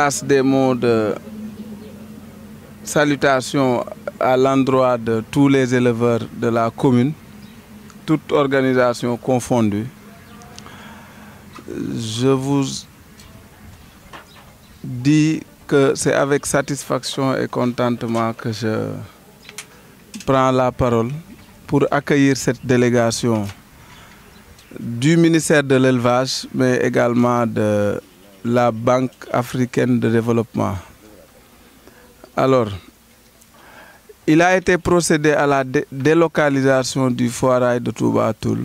passe des mots de salutation à l'endroit de tous les éleveurs de la commune, toute organisation confondue. Je vous dis que c'est avec satisfaction et contentement que je prends la parole pour accueillir cette délégation du ministère de l'Élevage, mais également de la Banque africaine de développement. Alors, il a été procédé à la délocalisation du foirail de Touba Toul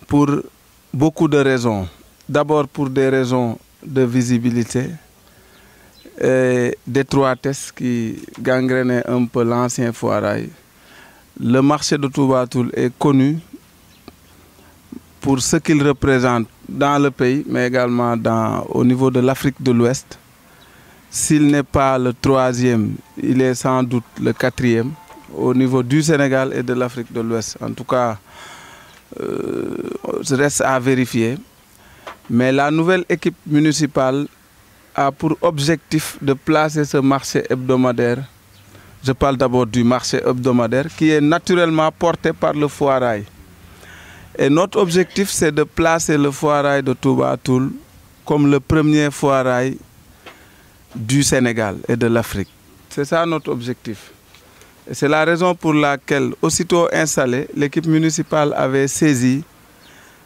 pour beaucoup de raisons. D'abord pour des raisons de visibilité et d'étroitesse qui gangrénaient un peu l'ancien foirail. Le marché de Touba Toul est connu pour ce qu'il représente dans le pays, mais également au niveau de l'Afrique de l'Ouest. S'il n'est pas le 3e, il est sans doute le 4e au niveau du Sénégal et de l'Afrique de l'Ouest. En tout cas, reste à vérifier. Mais la nouvelle équipe municipale a pour objectif de placer ce marché hebdomadaire. Je parle d'abord du marché hebdomadaire qui est naturellement porté par le foirail. Et notre objectif, c'est de placer le foirail de Touba Toul comme le premier foirail du Sénégal et de l'Afrique. C'est ça notre objectif. Et c'est la raison pour laquelle, aussitôt installée, l'équipe municipale avait saisi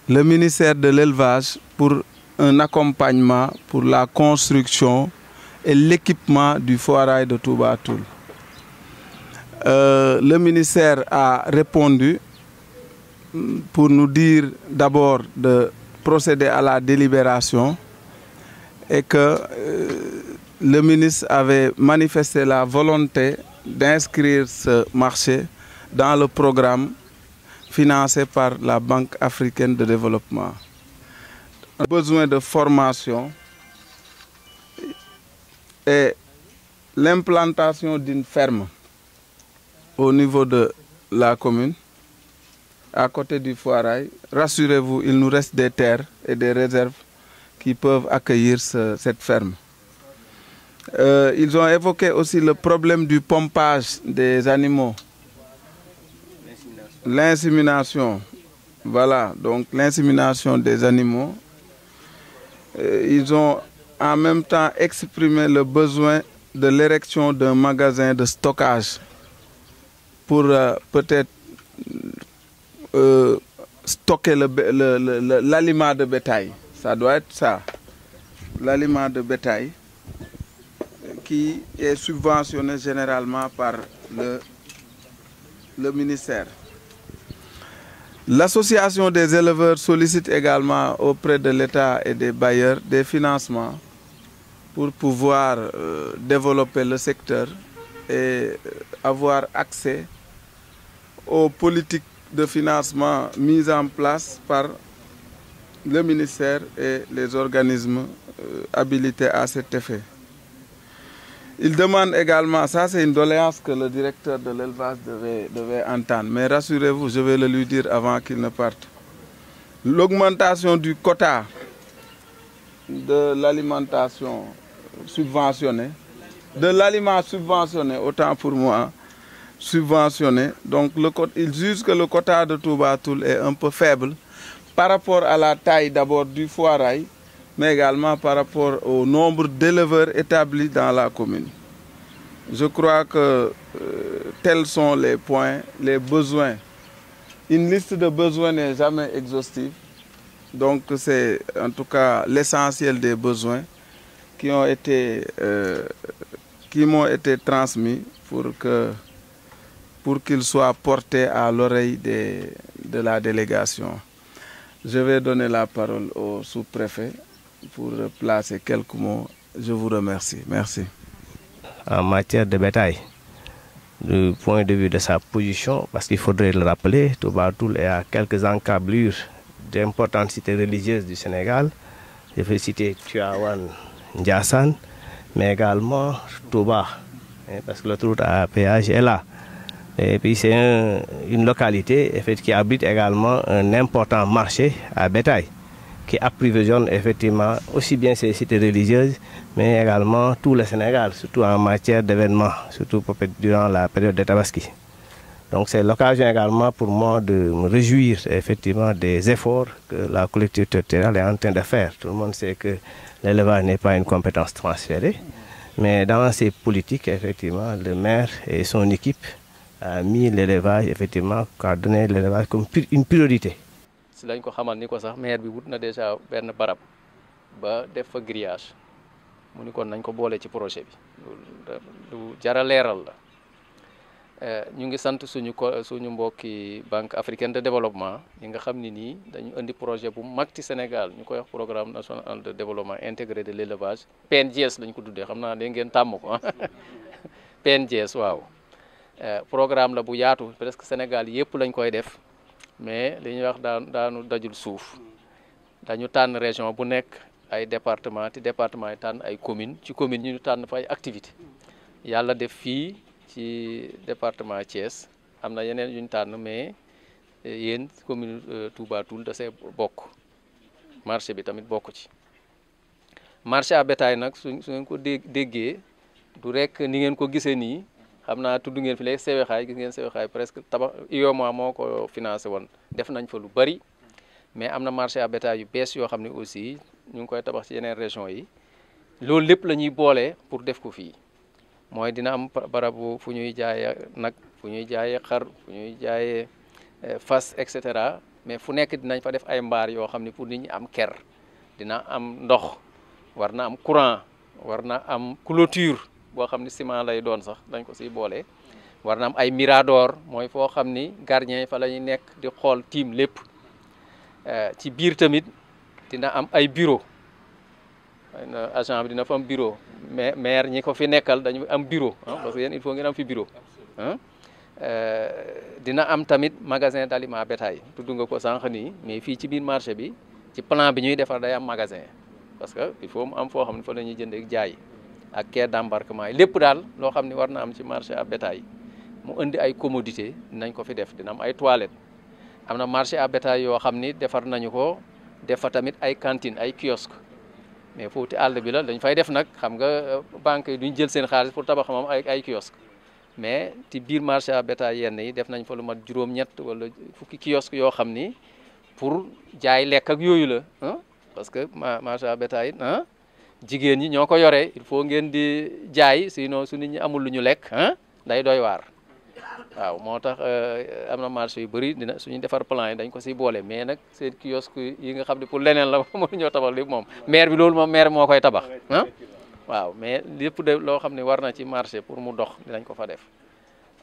le ministère de l'Élevage pour un accompagnement pour la construction et l'équipement du foirail de Touba Toul. Le ministère a répondu pour nous dire d'abord de procéder à la délibération et que le ministre avait manifesté la volonté d'inscrire ce marché dans le programme financé par la Banque africaine de développement. Besoin de formation et l'implantation d'une ferme au niveau de la commune, à côté du foirail. Rassurez-vous, il nous reste des terres et des réserves qui peuvent accueillir cette ferme. Ils ont évoqué aussi le problème du pompage des animaux. L'insémination. Voilà, donc l'insémination des animaux. Ils ont en même temps exprimé le besoin de l'érection d'un magasin de stockage pour peut-être stocker l'aliment de bétail. Ça doit être ça. L'aliment de bétail qui est subventionné généralement par le ministère. L'association des éleveurs sollicite également auprès de l'État et des bailleurs des financements pour pouvoir développer le secteur et avoir accès aux politiques de financement mises en place par le ministère et les organismes habilités à cet effet. Il demande également, ça c'est une doléance que le directeur de l'élevage devait entendre, mais rassurez-vous, je vais le lui dire avant qu'il ne parte. L'augmentation du quota de l'alimentation subventionnée, de l'aliment subventionné, autant pour moi, subventionné. Donc il juge que le quota de Touba Toul est un peu faible par rapport à la taille d'abord du foirail, mais également par rapport au nombre d'éleveurs établis dans la commune. Je crois que tels sont les points, les besoins. Une liste de besoins n'est jamais exhaustive. Donc c'est en tout cas l'essentiel des besoins qui m'ont été transmis pour qu'ils soient portés à l'oreille de la délégation. Je vais donner la parole au sous-préfet pour placer quelques mots. Je vous remercie. Merci. En matière de bétail, du point de vue de sa position, parce qu'il faudrait le rappeler, Touba Toul est à quelques encablures d'importantes cités religieuses du Sénégal. Je vais citer Tivaouane, Ndiassane, mais également Touba, parce que l'autoroute à péage est là. Et puis c'est une localité qui abrite également un important marché à bétail, qui approvisionne effectivement aussi bien ces cités religieuses, mais également tout le Sénégal, surtout en matière d'événements, surtout durant la période de Tabaski. Donc c'est l'occasion également pour moi de me réjouir effectivement des efforts que la collectivité territoriale est en train de faire. Tout le monde sait que l'élevage n'est pas une compétence transférée, mais dans ces politiques, effectivement, le maire et son équipe a mis l'élevage, effectivement, a donné l'élevage comme une priorité. Si lañ ko xamal ni ko sax maire bi wut na déjà benn barab ba def fa grillage mu ni kon nañ ko boole ci projet bi lu jara leeral la ñu ngi sant suñu mbokki Banque africaine de développement yi nga xam ni nii dañu indi projet bu mag ci Sénégal ñu koy wax programme national de développement intégré de l'élevage PNDS lañ ko tuddee xam naa da ngeen tàmm ko PNDS waaw programme la bu yaatu presque Sénégal yëpp lañ koy def mais li ñuy wax daanu dajul suuf dañu tànn région bu nekk ay département ti département yi tànn ay commune ci commune ñu tànn fa ay activité yàlla def fii ci département Thiès am na yeneen yu ñu tànn mais yéen commune Touba Toul da see bokk marché bi tamit bokk ci marché à bétail nag su ngeen ko déggee du rek ni ngeen ko gisee nii xam naa tudd ngeen fi léegi Sewexaay gis ngeen Sewexaay presque tabax UEMOA moo ko financé woon def nañ fa lu bari mais am na marché à bétail yu bees yoo xam ne aussi ñu ngi koy tabax ci yeneen région yi loolu lépp la ñuy boole pour def ko fii mooy dina am barabu fu ñuy jaayee nag fu ñuy jaayee xar fu ñuy jaayee fas et cetera mais fu nekk dinañ fa def ay mbaar yoo xam ne pour nit ñi am ker dina am ndox war na am courant war na am clôture boo xam ni ciment lay doon sax dañ ko siy boole war na am ay mirador mooy foo xam ni gardien yi fa la ñuy nekk di xool tiim lépp ci biir tamit dina am ay bureau agent bi dina fa am bureau mais maire ñi ko fi nekkal dañu am bureau parce que yéen il faut ngeen am fi bureau dina am tamit magasin d'aliments bétail tudd nga ko sànq nii mais fii ci biir marché bi ci plan bi ñuy defar day am magasin parce que il faut mu am foo xam ne fa la ñuy jënd ak jaay ak quai d'embarquement yi lépp daal loo xam ne war na am ci marché à bétail mu indi ay commodité dinañ ko fi def dina am ay toilettes am na marché à bétail yoo xam ni defar nañu ko def fa tamit ay cantine ay kiosque mais foofu àll bi la dañ fay def nag xam nga banque yi duñ jël seen xaalis pour tabax moom ay kiosque mais ci biir marché à bétail yenn yi def nañ fa lu mat juróom-ñett wala fukki kiosque yoo xam ni pour jaay lekk ak yooyu la parce que marché à bétail jigéen ñi ñoo ko yore il faut ngeen di jaay sinon su nit ñi amul lu ñu lekk day doy waar waaw moo tax am na marché yu bëri dina suñu defar plan yi dañ ko si boole mais nag seen kiosque yi nga xam ne pour leneen la mënuñoo tabax lépp moom maire bi loolu moom maire moo koy tabax waaw mais lépp de loo xam ne war na ci marché pour mu dox dinañ ko fa def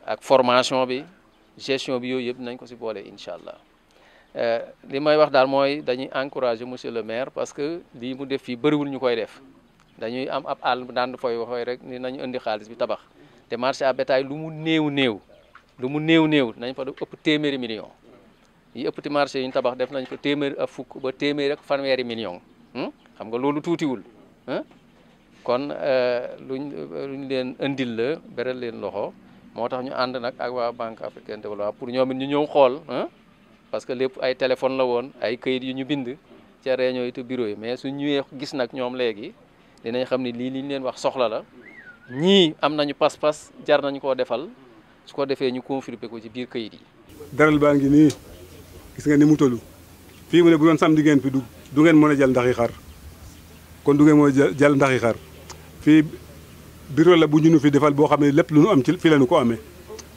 ak formation bi gestion bi yooyu yëpp dinañ ko si boole incha allah li may wax daal mooy dañuy encourager monsieur le maire parce que lii mu def fii bëriwul ñu koy def dañuy am ab àll daan fooy waxooy rek ni nañu indi xaalis bi tabax te marché à bétail lu mu néew nañ fa ëpp téeméeri million yi ëpp ti marché yi ñu tabax def nañ fa téeméer ak fukk ba téeméer ak fanweeri million xam nga loolu tuutiwul kon luñ leen indil la beral leen loxo moo tax ñu ànd nag ak waa Banque africaine de développement pour ñoom it ñu ñëw xool parce que lépp ay téléphone la woon ay këyit yu ñu bind ca réunion yi te bureau yi mais su ñëwee gis nag ñoom léegi dinañ xam ni lii li ñu leen wax soxla la ñii am nañu pas-pas jar nañu koo defal su ko defee ñu confirmer ko ci biir këyit yi. daral baa ngi nii gis nga ni mu tollu fii mu ne bu doon samedi ngeen fi du ngeen mën a jël ndax yi xar kon du ngeen mën a jël ndax yi xar fii bureau la bu ñu nu fi defal boo xam ne lépp lu nu am ci fii la nu ko amee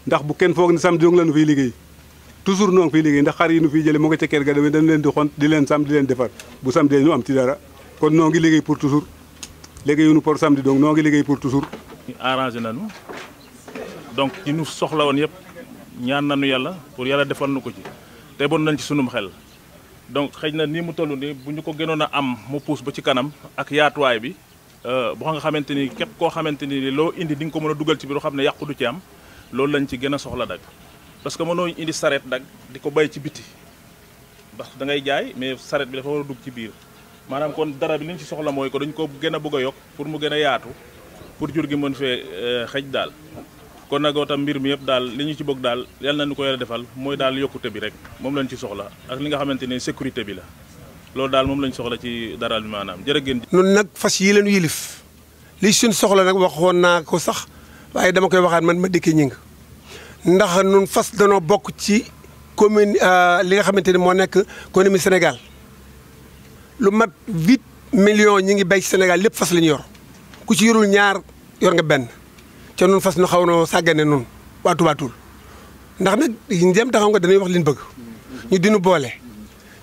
ndax bu kenn foog ne samedi dong la nu fiy liggéey. toujours noo ngi fiy liggéey ndax xar yi nu fiy jëlee moo nga ca kër ga demee dañ leen di xont di leen sam di leen defar bu samedi ñu am ci dara kon noo ngi liggéey pour toujours liggéeyuñu pour samedi donc noo ngi liggéey pour toujours. arrangé nañu donc ci nu soxla woon yëpp ñaan nañu yàlla pour yàlla defal nu ko ci te bon nañ ci sunum xel donc xëy na nii mu toll nii bu ñu ko gënoon a am mu puus ba ci kanam ak yaatuwaay bi boo nga xamante ni képp koo xamante ni loo indi di nga ko mën a dugal ci biir xam ne yàqu du ci am loolu lañ ci gën a soxla dag parce que mënoo indi saret dag di ko bay ci biti ndax da ngay jaay mais saret bi dafa war a dugg ci biir maanaam kon dara bi li ñu ci soxla mooy ko dañ ko gën a bëgg a yokk pour mu gën a yaatu pour jur gi mën fee xëj daal kon nag tam mbir mi yëpp daal li ñu ci bëgg daal yal na ñu ko yàlla defal mooy daal yokkute bi rek moom lañ ci soxla ak li nga xamante ne sécurité bi la loolu daal moom lañ soxla ci daral bi maanaam jërë ngeen. nun nag fas yi leen yilif li suñ soxla nag waxoon naa ko sax waaye dama koy waxaat man ma dëkkee ñing ndax nun fas danoo bokk ci commune li nga xamante ni moo nekk économie Sénégal lu mat 8 millions ñi ngi béy Sénégal lépp fas la ñu yor ku ci yorul ñaar yor nga benn ca nun fas nu xaw na sàggane nun waa Touba Toul ndax nag njëm taxaw nga dañuy wax liñ bëgg ñu dinu boole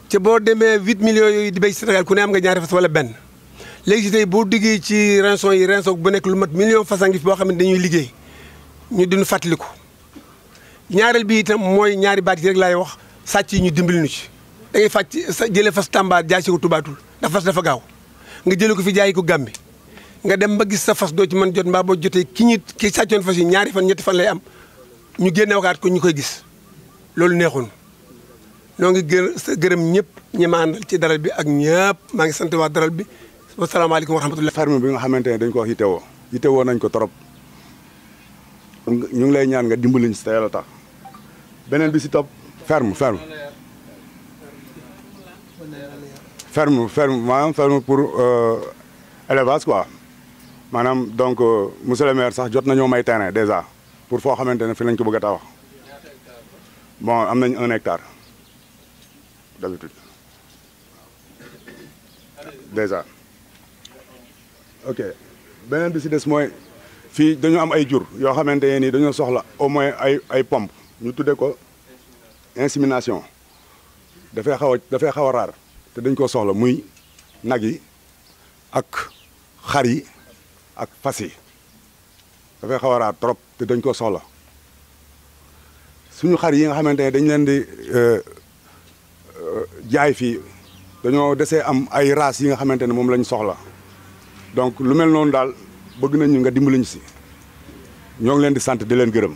ca boo demee 8 millions yooyu di béy Sénégal ku ne am nga ñaari fas wala benn léegi si tey boo diggee ci rançon yi rançon bu nekk lu mat million fas a ngi fi boo xam ne dañuy liggéey ñu dinu fàttaliku ñaareel bi itam mooy ñaari baat yi rek laay wax sàcc yi ñu dimbali ñu ci da ngay fàcc jëlee fas Tamba jaay si ko Touba Toul ndax fas dafa gaaw nga jëlee ko fi jaay ko Gàmbi nga dem ba gis sa fas doo ci mën jot mbaa boo jotee ki sàccoon fas yi ñaari fan ñetti fan lay am ñu génne wakaat ko ñu koy gis loolu neexoon noo ngi gërëm ñëpp ñi ma àndal ci daral bi ak ñëpp maa ngi sant waa daral bi wasalaamaaleykum wa rahmatulah. ferme bi nga xamante ne dañ ko wax yittewoo nañ ko trop ñu ngi lay ñaan nga dimbaliñ si te yàlla tax beneen bi si topp ferme maanaam ferme pour élevage quoi maanaam donc monsieur le maire sax jot nañoo may terrain déjà pour foo xamante ne fi lañ ko bëgg a tabax bon am nañ 1 hectare d'habitude déjà ok beneen bi si des mooy fii dañoo am ay jur yoo xamante ne nii dañoo soxla au moins ay pompe ñu tuddee ko insémination dafay xaw a raar te dañ ko soxla muy nag yi ak xar yi ak fas yi dafay xaw a raar trop te dañ ko soxla suñu xar yi nga xamante ne dañ leen di jaay fii dañoo desee am ay races yi nga xamante ne moom lañ soxla donc lu mel noonu daal bëgg nañu nga dimbaliñ si ñoo ngi leen di sant di leen gërëm